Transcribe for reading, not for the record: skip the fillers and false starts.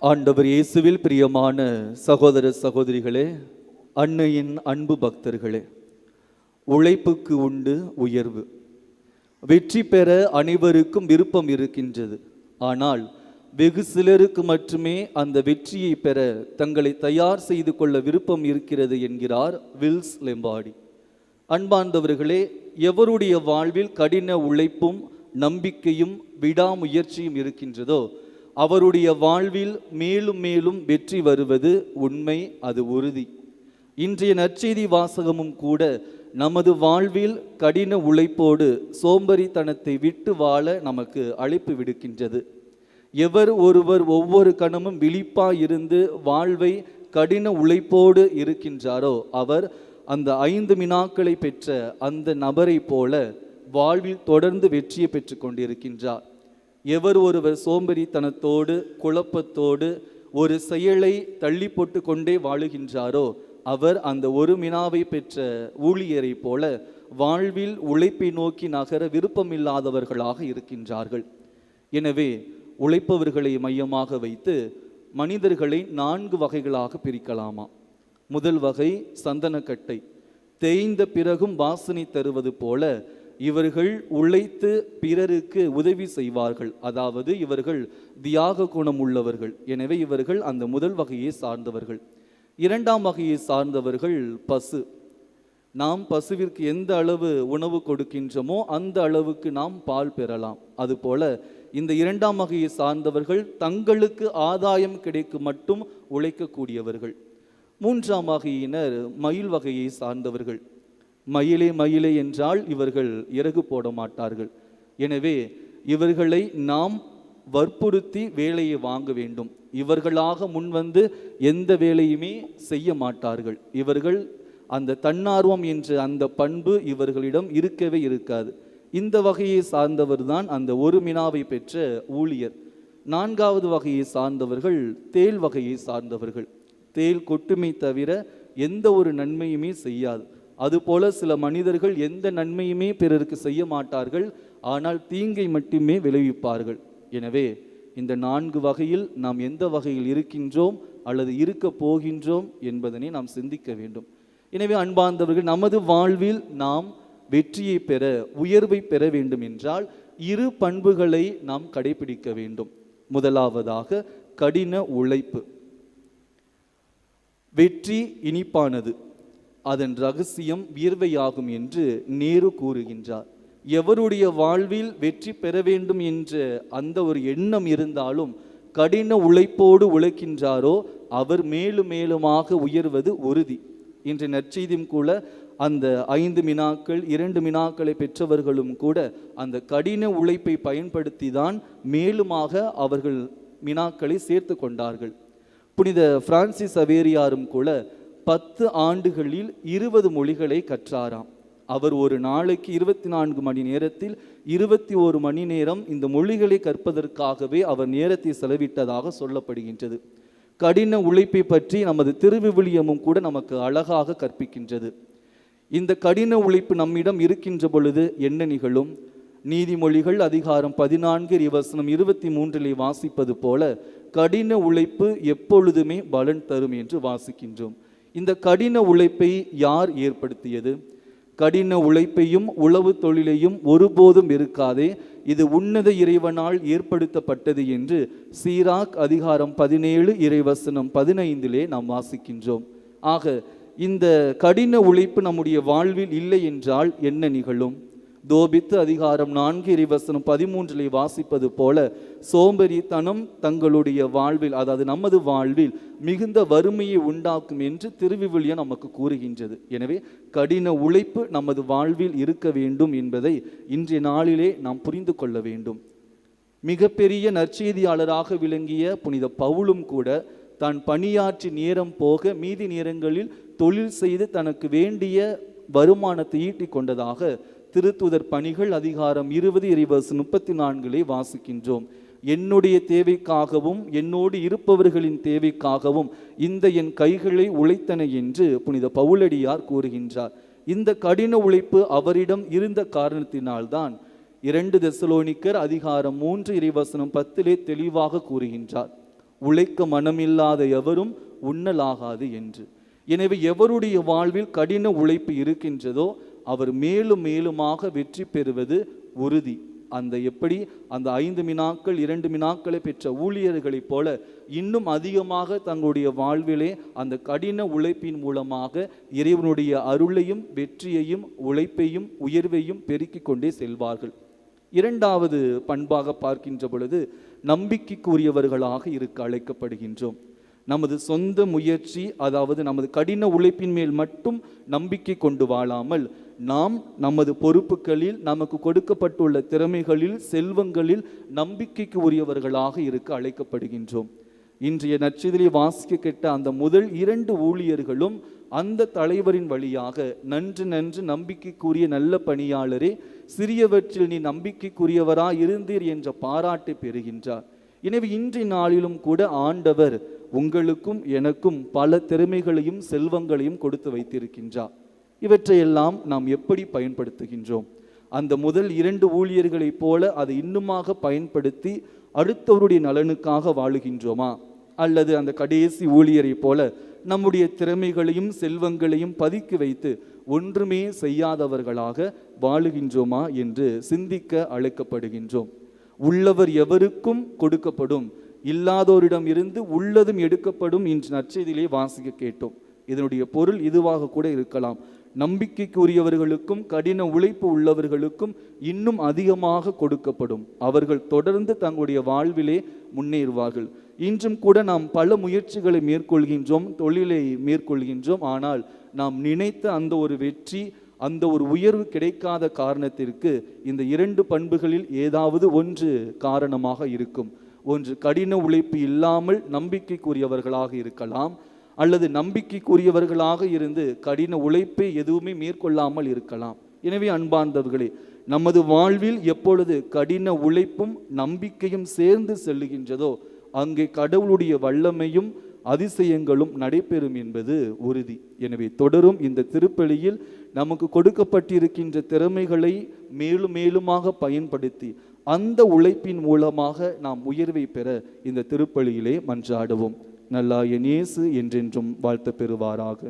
ஆண்டவர் இயேசுவில் பிரியமான சகோதர சகோதரிகளே, அன்னையின் அன்பு பக்தர்களே, உழைப்புக்கு உண்டு உயர்வு. வெற்றி பெற அனைவருக்கும் விருப்பம் இருக்கின்றது. ஆனால் வெகு சிலருக்கு மட்டுமே அந்த வெற்றியை பெற தங்களை தயார் செய்து கொள்ள விருப்பம் இருக்கிறது என்கிறார் வில்ஸ் லெம்பார்டி. அன்பார்ந்தவர்களே, எவருடைய வாழ்வில் கடின உழைப்பும் நம்பிக்கையும் விடாமுயற்சியும் இருக்கின்றதோ அவருடைய வாழ்வில் மேலும் மேலும் வெற்றி வருவது உண்மை, அது உறுதி. இன்றைய நற்செய்தி வாசகமும் கூட நமது வாழ்வில் கடின உழைப்போடு சோம்பேறித்தனத்தை விட்டு வாழ நமக்கு அழைப்பு விடுக்கின்றது. எவர் ஒருவர் ஒவ்வொரு கணமும் விழிப்பாய் இருந்து வாழ்வை கடின உழைப்போடு இருக்கின்றாரோ அவர் அந்த 5 வினாக்களை பெற்ற அந்த நபரை போல வாழ்வில் தொடர்ந்து வெற்றியை பெற்று கொண்டிருக்கின்றார். எவர் ஒருவர் சோம்பேறித்தனத்தோடு குழப்பத்தோடு ஒரு செயலை தள்ளி போட்டு கொண்டே வாழுகின்றாரோ அவர் அந்த ஒரு வினாவை பெற்ற ஊழியரை போல வாழ்வில் உழைப்பை நோக்கி நகர விருப்பமில்லாதவர்களாக இருக்கின்றார்கள். எனவே உழைப்பவர்களை மையமாக வைத்து மனிதர்களை 4 வகைகளாக பிரிக்கலாமா? முதல் வகை சந்தனக்கட்டை. தேய்ந்த பிறகும் வாசனை தருவது போல இவர்கள் உழைத்து பிறருக்கு உதவி செய்வார்கள். அதாவது இவர்கள் தியாக குணம் உள்ளவர்கள். எனவே இவர்கள் அந்த முதல் வகையை சார்ந்தவர்கள். இரண்டாம் வகையை சார்ந்தவர்கள் பசு. நாம் பசுவிற்கு எந்த அளவு உணவு கொடுக்கின்றோமோ அந்த அளவுக்கு நாம் பால் பெறலாம். அதுபோல இந்த இரண்டாம் வகையை சார்ந்தவர்கள் தங்களுக்கு ஆதாயம் கிடைக்கும் மட்டும் உழைக்கக்கூடியவர்கள். மூன்றாம் வகையினர் மயில் வகையை சார்ந்தவர்கள். மயிலே மயிலே என்றால் இவர்கள் இறகு போட மாட்டார்கள். எனவே இவர்களை நாம் வற்புறுத்தி வேலையை வாங்க வேண்டும். இவர்களாக முன்வந்து எந்த வேலையுமே செய்ய மாட்டார்கள். இவர்கள் அந்த தன்னார்வம் என்ற அந்த பண்பு இவர்களிடம் இருக்கவே இருக்காது. இந்த வகையை சார்ந்தவர் தான் அந்த ஒரு வினாவை பெற்ற ஊழியர். நான்காவது வகையை சார்ந்தவர்கள் தேள் வகையை சார்ந்தவர்கள். தேள் கொட்டுமை தவிர எந்த ஒரு நன்மையுமே செய்யாது. அதுபோல சில மனிதர்கள் எந்த நன்மையுமே பிறருக்கு செய்ய மாட்டார்கள், ஆனால் தீங்கை மட்டுமே விளைவிப்பார்கள். எனவே இந்த 4 வகையில் நாம் எந்த வகையில் இருக்கின்றோம் அல்லது இருக்க போகின்றோம் என்பதனை நாம் சிந்திக்க வேண்டும். எனவே அன்பார்ந்தவர்கள், நமது வாழ்வில் நாம் வெற்றியை பெற உயர்வை பெற வேண்டும் என்றால் 2 பண்புகளை நாம் கடைபிடிக்க வேண்டும். முதலாவதாக கடின உழைப்பு. வெற்றி இனிப்பானது, அதன் ரகசியம் வியர்வையாகும் என்று நேரு கூறுகின்றார். எவருடைய வாழ்வில் வெற்றி பெற வேண்டும் என்ற அந்த ஒரு எண்ணம் இருந்தாலும் கடின உழைப்போடு உழைக்கின்றாரோ அவர் மேலும் மேலுமாக உயர்வது உறுதி. இன்று நற்செய்தியும் கூட அந்த 5 வினாக்கள் 2 வினாக்களை பெற்றவர்களும் கூட அந்த கடின உழைப்பை பயன்படுத்தி தான் மேலுமாக அவர்கள் வினாக்களை சேர்த்து கொண்டார்கள். புனித பிரான்சிஸ் சவேரியாரும் கூட 10 ஆண்டுகளில் 20 மொழிகளை கற்றாராம். அவர் ஒரு நாளைக்கு 24 மணி நேரத்தில் 21 மணி நேரம் இந்த மொழிகளை கற்பதற்காகவே அவர் நேரத்தை செலவிட்டதாக சொல்லப்படுகின்றது. கடின உழைப்பை பற்றி நமது திருவிவிலியமும் கூட நமக்கு அழகாக கற்பிக்கின்றது. இந்த கடின உழைப்பு நம்மிடம் இருக்கின்ற பொழுது என்ன நிகழும்? நீதிமொழிகள் அதிகாரம் 14 வசனம் 23 வாசிப்பது போல கடின உழைப்பு எப்பொழுதுமே பலன் தரும் என்று வாசிக்கின்றோம். இந்த கடின உழைப்பை யார் ஏற்படுத்தியது? கடின உழைப்பையும் உழவு தொழிலையும் ஒருபோதும் இருக்காதே, இது உன்னத இறைவனால் ஏற்படுத்தப்பட்டது என்று சீராக் அதிகாரம் 17 இறைவசனம் 15 நாம் வாசிக்கின்றோம். ஆக இந்த கடின உழைப்பு நம்முடைய வாழ்வில் இல்லை என்றால் என்ன நிகழும்? தோபித்து அதிகாரம் 4 இறைவசனம் 13 வாசிப்பது போல சோம்பேறித்தனம் தங்களுடைய வாழ்வில், அதாவது நமது வாழ்வில் மிகுந்த வறுமையை உண்டாக்கும் என்று திருவிவிலியம் நமக்கு கூறுகின்றது. எனவே கடின உழைப்பு நமது வாழ்வில் இருக்க வேண்டும் என்பதை இன்றைய நாளிலே நாம் புரிந்து கொள்ள வேண்டும். மிகப்பெரிய நற்செய்தியாளராக விளங்கிய புனித பவுலும் கூட தான் பணியாற்றி நேரம் போக மீதி நேரங்களில் தொழில் செய்து தனக்கு வேண்டிய வருமானத்தை ஈட்டி கொண்டதாக திருத்துதர் பணிகள் அதிகாரம் 20 இறைவசனம் 34 வாசிக்கின்றோம். என்னுடைய தேவைக்காகவும் என்னோடு இருப்பவர்களின் தேவைக்காகவும் இந்த என் கைகளை உழைத்தன என்று புனித பவுலடியார் கூறுகின்றார். இந்த கடின உழைப்பு அவரிடம் இருந்த காரணத்தினால்தான் 2 தெசலோனிக்கர் அதிகாரம் 3 இறைவசனம் 10 தெளிவாக கூறுகின்றார். உழைக்க மனமில்லாத எவரும் உண்ணலாகாது என்று. எனவே எவருடைய வாழ்வில் கடின உழைப்பு இருக்கின்றதோ அவர் மேலும் மேலுமாக வெற்றி பெறுவது உறுதி. எப்படி அந்த 5 வினாக்கள் 2 வினாக்களை பெற்ற ஊழியர்களைப் போல இன்னும் அதிகமாக தங்களுடைய வாழ்விலே அந்த கடின உழைப்பின் மூலமாக இறைவனுடைய அருளையும் வெற்றியையும் உழைப்பையும் உயர்வையும் பெருக்கிக் கொண்டே செல்வார்கள். இரண்டாவது பண்பாக பார்க்கின்ற பொழுது நம்பிக்கைக்குரியவர்களாக இருக்க அழைக்கப்படுகின்றோம். நமது சொந்த முயற்சி, அதாவது நமது கடின உழைப்பின் மேல் மட்டும் நம்பிக்கை கொண்டு வாழாமல் நாம் நமது பொறுப்புகளில், நமக்கு கொடுக்கப்பட்டுள்ள திறமைகளில், செல்வங்களில் நம்பிக்கைக்கு உரியவர்களாக இருக்க அழைக்கப்படுகின்றோம். இன்றைய நற்செய்தியை வாசிக்க கேட்ட அந்த முதல் 2 ஊழியர்களும் அந்த தலைவரின் வழியாக நன்று நம்பிக்கைக்குரிய நல்ல பணியாளரே, சிறியவற்றில் நீ நம்பிக்கைக்குரியவராய் இருந்தீர் என்ற பாராட்டை பெறுகின்றார். எனவே இன்றைய நாளிலும் கூட ஆண்டவர் உங்களுக்கும் எனக்கும் பல திறமைகளையும் செல்வங்களையும் கொடுத்து வைத்திருக்கின்றார். இவற்றையெல்லாம் நாம் எப்படி பயன்படுத்துகின்றோம்? அந்த முதல் 2 ஊழியர்களைப் போல அதை இன்னுமாக பயன்படுத்தி அடுத்தவருடைய நலனுக்காக வாழுகின்றோமா? அல்லது அந்த கடைசி ஊழியரை போல நம்முடைய திறமைகளையும் செல்வங்களையும் பதுக்கி வைத்து ஒன்றுமே செய்யாதவர்களாக வாழுகின்றோமா என்று சிந்திக்க அழைக்கப்படுகின்றோம். உள்ளவர் எவருக்கும் கொடுக்கப்படும், இல்லாதோரிடம் இருந்து உள்ளதும் எடுக்கப்படும் இன்று நற்செய்தியிலே வாசிக்க கேட்டோம். இதனுடைய பொருள் இதுவாக கூட இருக்கலாம். நம்பிக்கைக்குரியவர்களுக்கும் கடின உழைப்பு உள்ளவர்களுக்கும் இன்னும் அதிகமாக கொடுக்கப்படும். அவர்கள் தொடர்ந்து தங்களுடைய வாழ்விலே முன்னேறுவார்கள். இன்றும் கூட நாம் பல முயற்சிகளை மேற்கொள்கின்றோம், தொழிலை மேற்கொள்கின்றோம். ஆனால் நாம் நினைத்த அந்த ஒரு வெற்றி, அந்த ஒரு உயர்வு கிடைக்காத காரணத்திற்கு இந்த 2 பண்புகளில் ஏதாவது ஒன்று காரணமாக இருக்கும். ஒன்று, கடின உழைப்பு இல்லாமல் நம்பிக்கைக்குரியவர்களாக இருக்கலாம், அல்லது நம்பிக்கைக்குரியவர்களாக இருந்து கடின உழைப்பை எதுவுமே மேற்கொள்ளாமல் இருக்கலாம். எனவே அன்பார்ந்தவர்களே, நமது வாழ்வில் எப்பொழுது கடின உழைப்பும் நம்பிக்கையும் சேர்ந்து செல்லுகின்றதோ அங்கே கடவுளுடைய வல்லமையும் அதிசயங்களும் நடைபெறும் என்பது உறுதி. எனவே தொடரும் இந்த திருப்பலியில் நமக்கு கொடுக்கப்பட்டிருக்கின்ற திறமைகளை மேலும் மேலுமாக பயன்படுத்தி அந்த உழைப்பின் மூலமாக நாம் உயர்வை பெற இந்த திருப்பலியிலே மன்றாடுவோம். நல்லாய இயேசு என்றென்றும் வாழ்த்து பெறுவாராக.